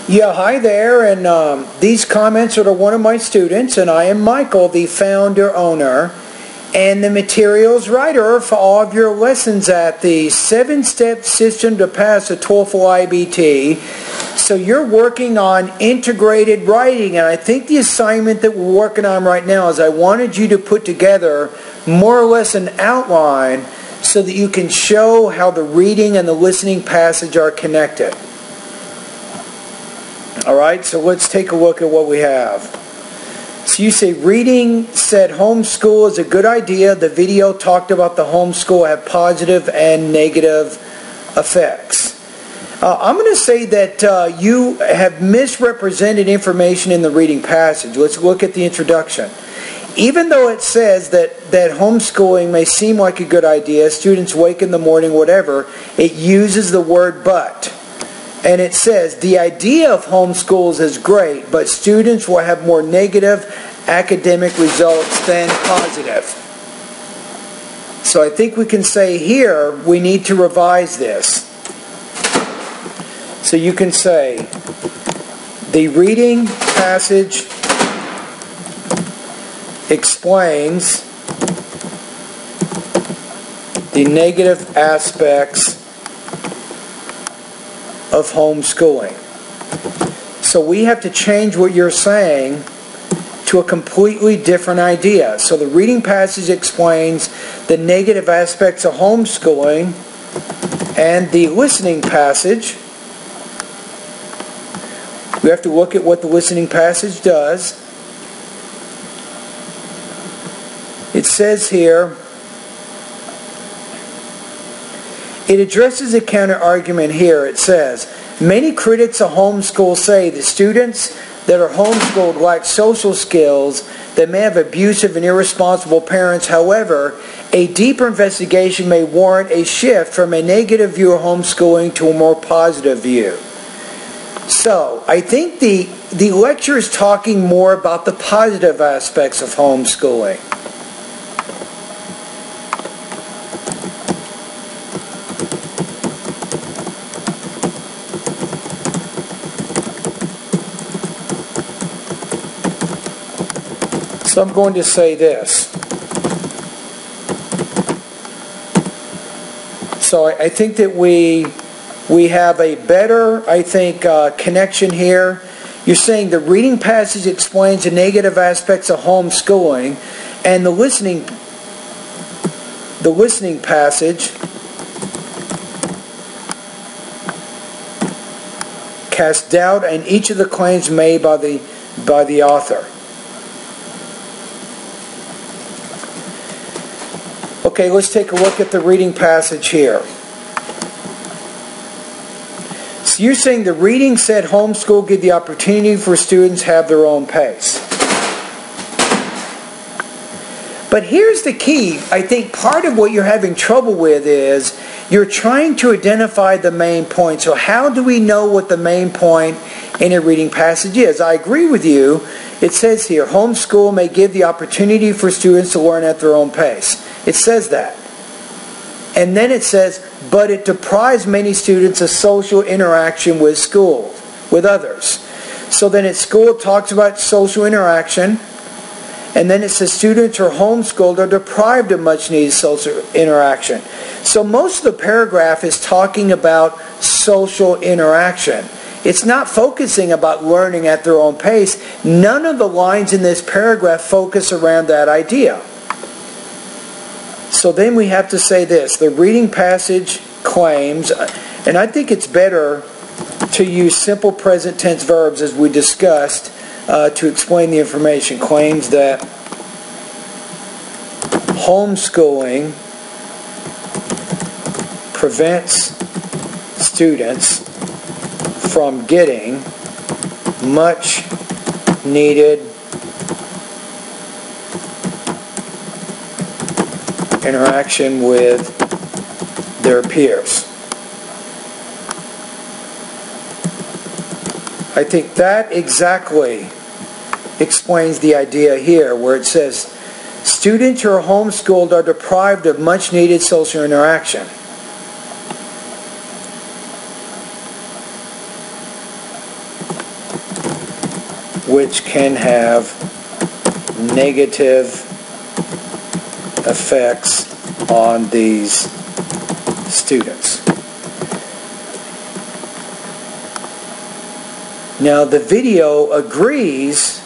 Yeah, hi there, and these comments are to one of my students, and I am Michael, the founder, owner, and the materials writer for all of your lessons at the 7-step system to pass a TOEFL IBT. So you're working on integrated writing, and I think the assignment that we're working on right now is I wanted you to put together more or less an outline so that you can show how the reading and the listening passage are connected. Alright, so let's take a look at what we have. So you say reading said homeschool is a good idea. The video talked about the homeschool have positive and negative effects. I'm going to say that you have misrepresented information in the reading passage. Let's look at the introduction. Even though it says that homeschooling may seem like a good idea, students wake in the morning, whatever, it uses the word but. And it says, the idea of homeschools is great, but students will have more negative academic results than positive. So I think we can say here, we need to revise this. So you can say, the reading passage explains the negative aspects of homeschooling. So we have to change what you're saying to a completely different idea. So the reading passage explains the negative aspects of homeschooling, and the listening passage, we have to look at what the listening passage does. It says here, it addresses a counter-argument here. It says, many critics of homeschool say that students that are homeschooled lack social skills that may have abusive and irresponsible parents. However, a deeper investigation may warrant a shift from a negative view of homeschooling to a more positive view. So, I think the lecture is talking more about the positive aspects of homeschooling. So I'm going to say this. So I think that we have a better, connection here. You're saying the reading passage explains the negative aspects of homeschooling, and the listening passage casts doubt on each of the claims made by the author. Okay, let's take a look at the reading passage here. So you're saying the reading said homeschool give the opportunity for students to have their own pace. But here's the key. I think part of what you're having trouble with is you're trying to identify the main point. So how do we know what the main point in a reading passage is? I agree with you. It says here, homeschool may give the opportunity for students to learn at their own pace. It says that. And then it says, but it deprives many students of social interaction with school, with others. So then at school it talks about social interaction, and then it says students who are homeschooled are deprived of much needed social interaction. So most of the paragraph is talking about social interaction. It's not focusing about learning at their own pace. None of the lines in this paragraph focus around that idea. So then we have to say this. The reading passage claims, and I think it's better to use simple present tense verbs as we discussed to explain the information. Claims that homeschooling prevents students from getting much needed interaction with their peers. I think that exactly explains the idea here, where it says students who are homeschooled are deprived of much needed social interaction. which can have negative effects on these students. Now the video agrees.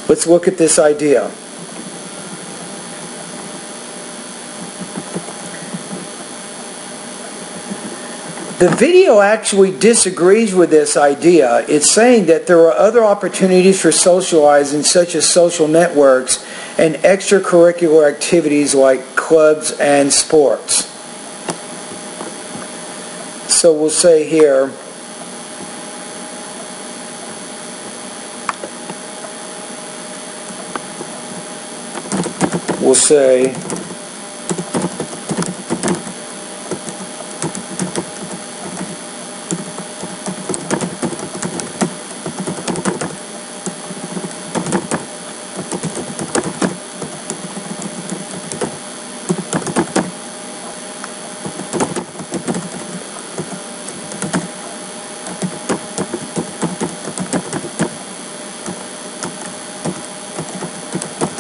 Let's look at this idea. The video actually disagrees with this idea. It's saying that there are other opportunities for socializing, such as social networks and extracurricular activities like clubs and sports. So we'll say here, we'll say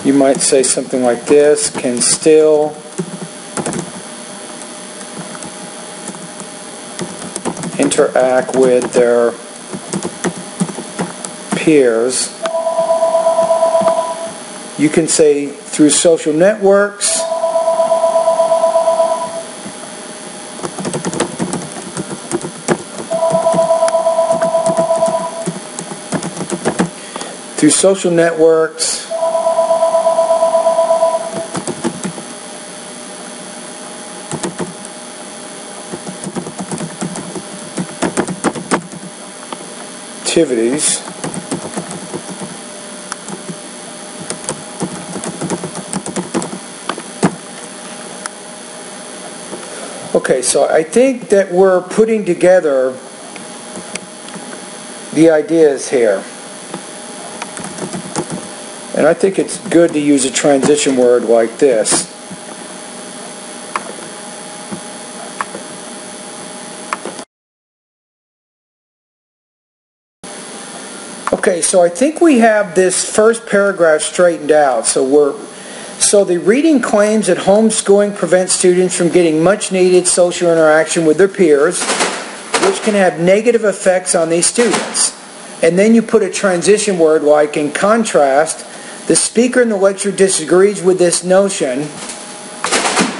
you might say something like this, can still interact with their peers. You can say through social networks, through social networks, activities, okay, so I think that we're putting together the ideas here. And I think it's good to use a transition word like this. Okay, so I think we have this first paragraph straightened out. So the reading claims that homeschooling prevents students from getting much needed social interaction with their peers, which can have negative effects on these students. And then you put a transition word like, in contrast, the speaker in the lecture disagrees with this notion,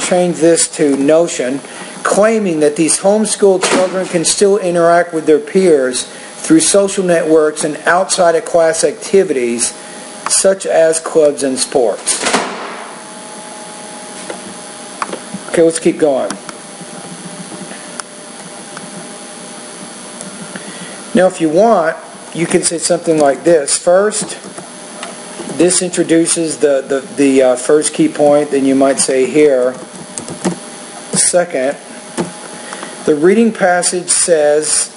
change this to notion, claiming that these homeschooled children can still interact with their peers through social networks and outside of class activities such as clubs and sports. Okay, let's keep going. Now if you want, you can say something like this. First, this introduces the first key point, then you might say here, second, the reading passage says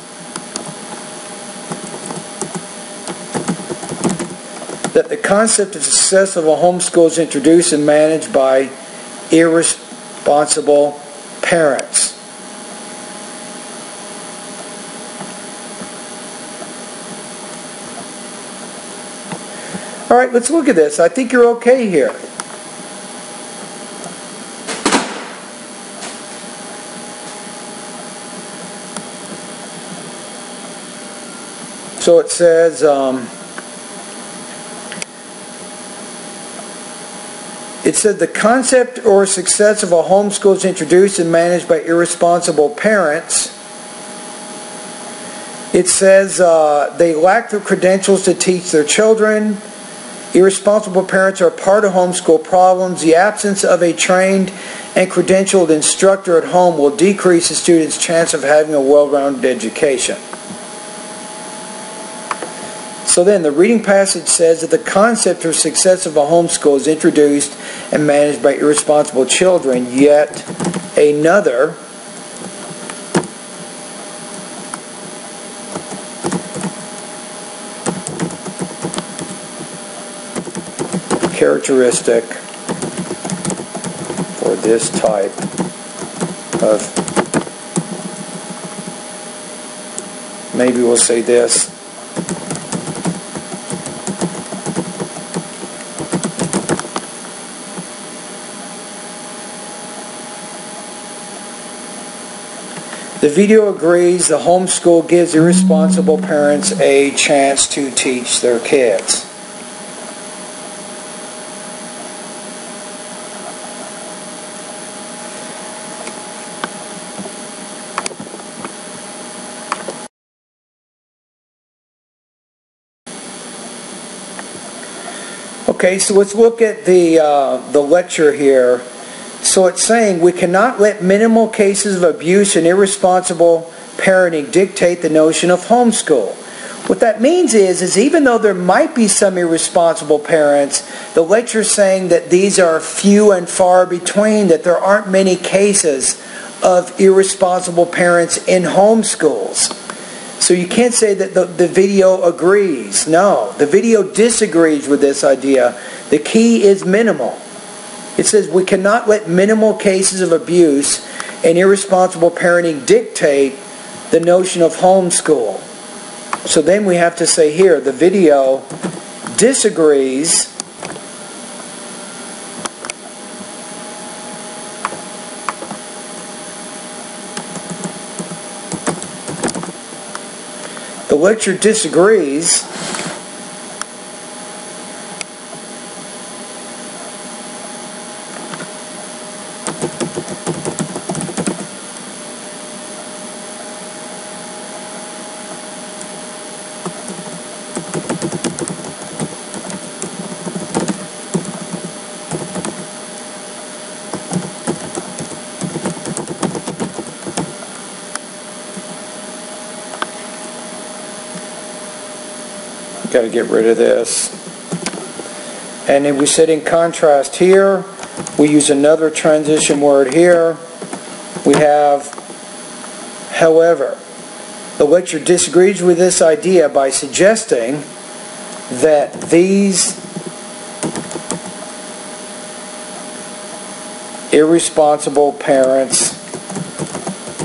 that the concept of success of a homeschool is introduced and managed by irresponsible parents. All right, let's look at this. I think you're okay here. So it says, it said the concept or success of a homeschool is introduced and managed by irresponsible parents. It says they lack the credentials to teach their children. Irresponsible parents are part of homeschool problems. The absence of a trained and credentialed instructor at home will decrease the student's chance of having a well-rounded education. So then the reading passage says that the concept or success of a homeschool is introduced and managed by irresponsible children, yet another characteristic for this type of, maybe we'll say this, The video agrees the homeschool gives irresponsible parents a chance to teach their kids. Okay, so let's look at the lecture here. So it's saying we cannot let minimal cases of abuse and irresponsible parenting dictate the notion of homeschool. What that means is even though there might be some irresponsible parents, the lecture is saying that these are few and far between, that there aren't many cases of irresponsible parents in homeschools. So you can't say that the video agrees. No, the video disagrees with this idea. The key is minimal. It says we cannot let minimal cases of abuse and irresponsible parenting dictate the notion of homeschool. So then we have to say here, the video disagrees the lecture disagrees got to get rid of this. And then we said in contrast here, we use another transition word here. We have, however. The lecture disagrees with this idea by suggesting that these irresponsible parents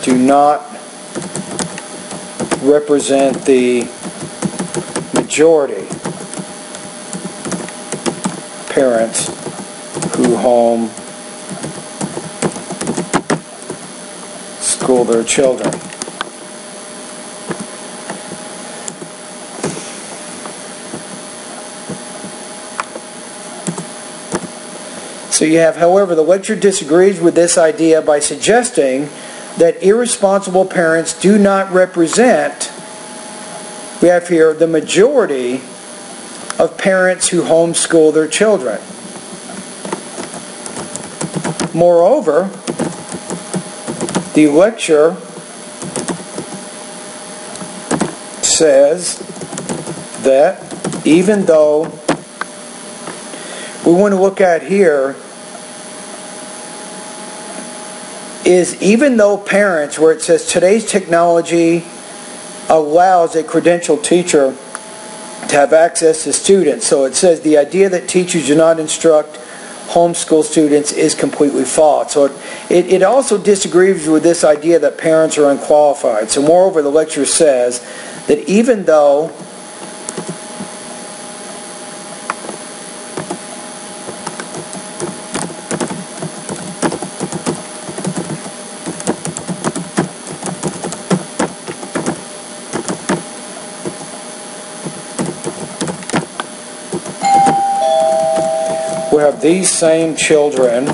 do not represent the majority parents who homeschool their children. So you have, however, the lecture disagrees with this idea by suggesting that irresponsible parents do not represent, we have here, the majority of parents who homeschool their children. Moreover, the lecture says that even though, we want to look at here, is even though parents, where it says today's technology allows a credentialed teacher to have access to students. So it says the idea that teachers do not instruct homeschool students is completely false. So it also disagrees with this idea that parents are unqualified. So moreover, the lecture says that even though we have these same children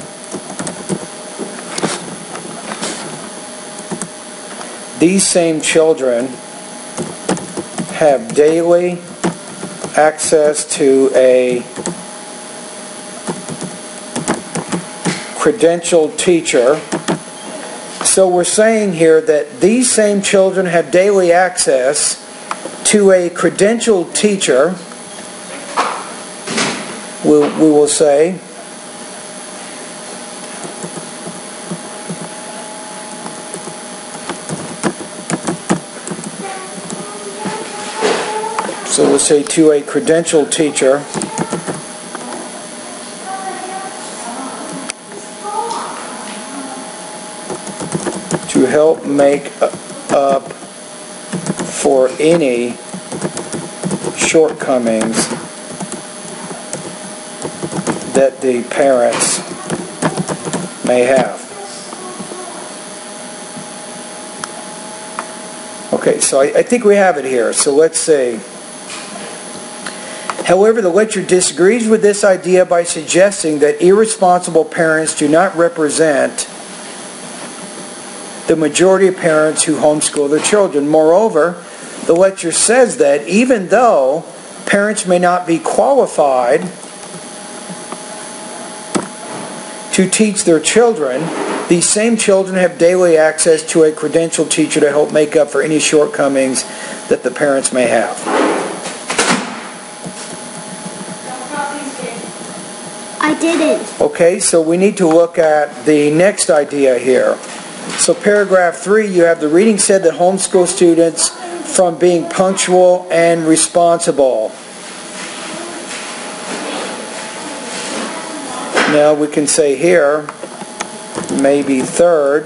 have daily access to a credentialed teacher. So we're saying here that these same children have daily access to a credentialed teacher. We will say, so we'll say to a credentialed teacher to help make up for any shortcomings that the parents may have. Okay, so I think we have it here. So let's see. However, the lecturer disagrees with this idea by suggesting that irresponsible parents do not represent the majority of parents who homeschool their children. Moreover, the lecturer says that even though parents may not be qualified to teach their children, these same children have daily access to a credentialed teacher to help make up for any shortcomings that the parents may have. I didn't. Okay, so we need to look at the next idea here. So paragraph 3, you have the reading said that homeschool students from being punctual and responsible. Now we can say here, maybe third,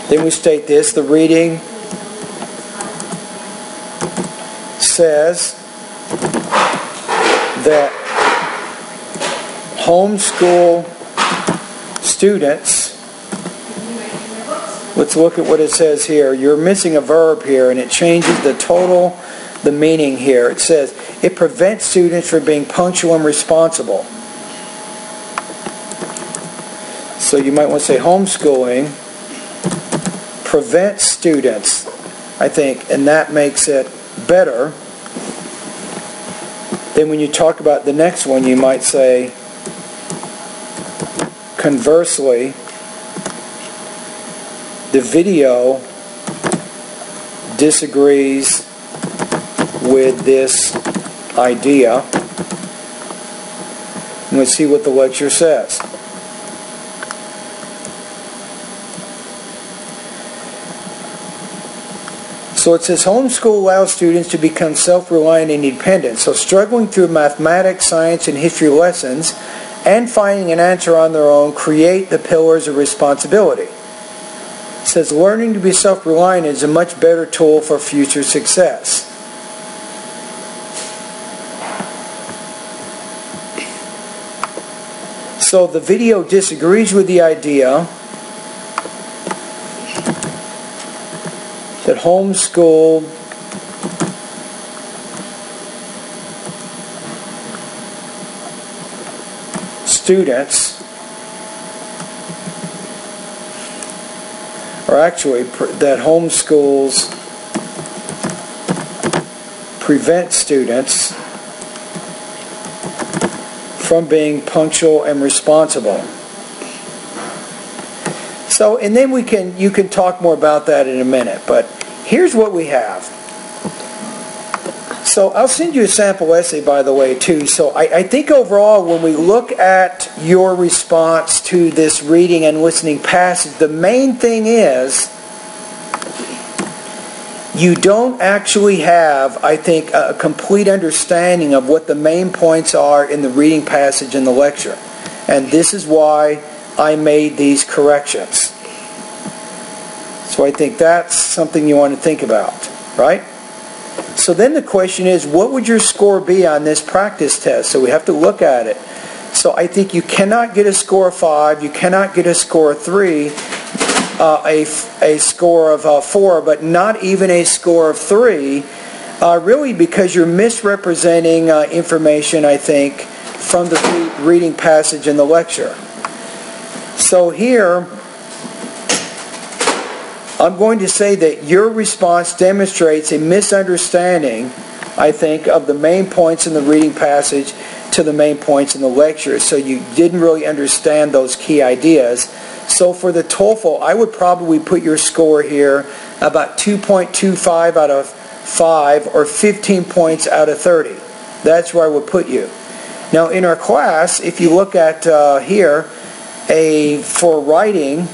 then we state this, the reading says that homeschool students, let's look at what it says here. You're missing a verb here, and it changes the meaning here. It says, it prevents students from being punctual and responsible. So you might want to say homeschooling prevents students, I think, and that makes it better. Then when you talk about the next one, you might say, conversely, the video disagrees with this idea. And let's see what the lecture says. So it says, homeschool allows students to become self-reliant and independent. So struggling through mathematics, science, and history lessons and finding an answer on their own create the pillars of responsibility. It says, learning to be self-reliant is a much better tool for future success. So the video disagrees with the idea that homeschooled students, or actually that homeschools prevent students from being punctual and responsible. So, and then you can talk more about that in a minute, but here's what we have. So I'll send you a sample essay, by the way, too. So I think overall, when we look at your response to this reading and listening passage, the main thing is you don't actually have, I think, a complete understanding of what the main points are in the reading passage in the lecture. And this is why I made these corrections. So I think that's something you want to think about, right? So then the question is, what would your score be on this practice test? So we have to look at it. So I think you cannot get a score of 5, you cannot get a score of 3, a score of 4, but not even a score of 3, really because you're misrepresenting information, I think, from the reading passage in the lecture. So here, I'm going to say that your response demonstrates a misunderstanding, I think, of the main points in the reading passage to the main points in the lecture. So you didn't really understand those key ideas. So for the TOEFL, I would probably put your score here about 2.25 out of 5 or 15 points out of 30. That's where I would put you. Now in our class, if you look at here, for writing,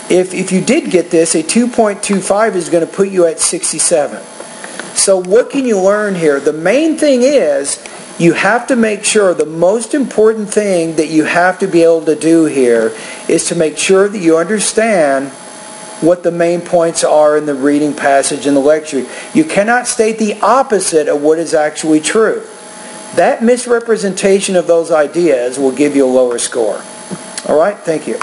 if you did get this, a 2.25 is going to put you at 67. So what can you learn here? The main thing is you have to make sure, the most important thing that you have to be able to do here is to make sure that you understand what the main points are in the reading passage in the lecture. You cannot state the opposite of what is actually true. That misrepresentation of those ideas will give you a lower score. All right, thank you.